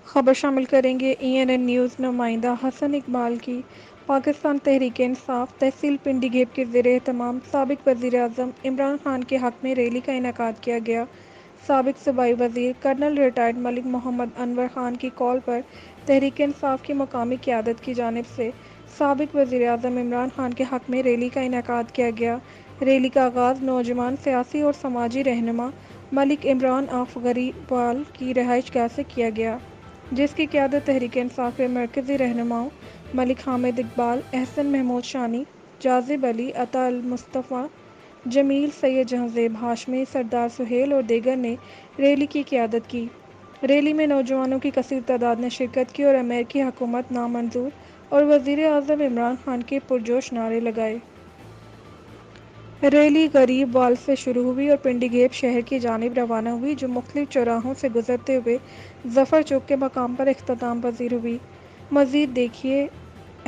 خبر شامل کریں گے ENN نیوز نمائندہ حسن اقبال کی پاکستان تحریک انصاف تحصیل پنڈی گھیب کے زیر اہتمام سابق وزیر اعظم عمران خان کے حق میں ریلی کا انعقاد کیا گیا۔ سابق صوبائی وزیر کرنل ریٹائرڈ ملک محمد انور خان کی کال پر تحریک انصاف کی مقامی قیادت کی جانب سے سابق وزیر اعظم عمران خان کے حق میں ریلی کا انعقاد کیا گیا۔ ریلی کا آغاز نوجوان سیاسی اور سماجی رہنما ملک عمران آف گریوال کی رہائش گاہ سے کیا گیا، جس کی قیادت تحریک انصاف کے مرکزی رہنماؤں ملک حامد اقبال، احسن محمود شانی، جاذب علی، عطا المصطفیٰ، جمیل سید جہانزیب ہاشمی، سردار سہیل اور دیگر نے ریلی کی قیادت کی۔ ریلی میں نوجوانوں کی کثیر تعداد نے شرکت کی اور امریکی حکومت نامنظور اور وزیر اعظم عمران خان کے پرجوش نعرے لگائے۔ ریلی غریب وال سے شروع ہوئی اور پنڈی گھیب شہر کی جانب روانہ ہوئی، جو مختلف چوراہوں سے گزرتے ہوئے ظفر چوک کے مقام پر اختتام پذیر ہوئی۔ مزید دیکھیے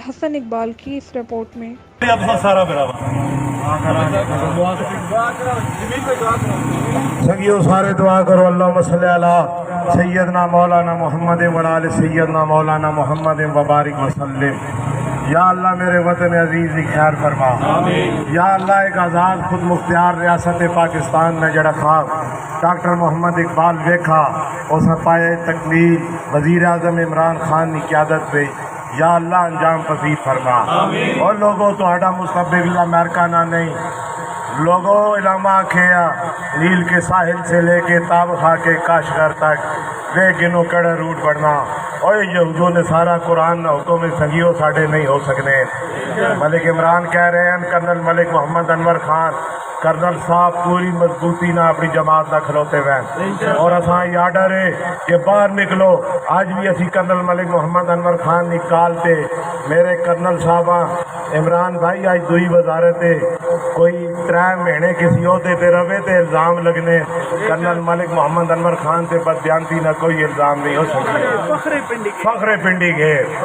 حسن اقبال کی اس رپورٹ میں۔ سنگیو سارے دعا کرو، اللہم صلی علی سیدنا مولانا محمد وعلی سیدنا مولانا محمد وبارک وسلم۔ یا اللہ میرے وطن عزیز کی خیر فرما۔ یا اللہ ایک آزاد خود مختار ریاست پاکستان میں جڑا خواب ڈاکٹر محمد اقبال ویکھا اس پائے تکمیل وزیر اعظم عمران خان کی قیادت پہ یا اللہ انجام پذیر فرما۔ اور لوگوں تو مستقبل امریکہ نہ نہیں، لوگوں علماء کھیا نیل کے ساحل سے لے کے تابخا کے کاشغر تک بے گنو کڑے روٹ بڑھنا اور یہودوں نے سارا قرآن نہ حکم میں سنگیوں ساڑھے نہیں ہو سکنے۔ ملک عمران کہہ رہے ہیں کرنل ملک محمد انور خان کرنل صاحب پوری مضبوطی نہ اپنی جماعت نہ کھلوتے ہوئے اور اساں یہ آڈر ہے کہ باہر نکلو۔ آج بھی اسی کرنل ملک محمد انور خان نکالتے میرے کرنل صاحبہ عمران بھائی آج دوئی وزارت کوئی 3 مہینے کسی عہدے تے روے تے الزام لگنے، کرنل ملک محمد انور خان تے بددیانتی نہ کوئی الزام نہیں ہو سکتی۔ فخر پنڈی گھیب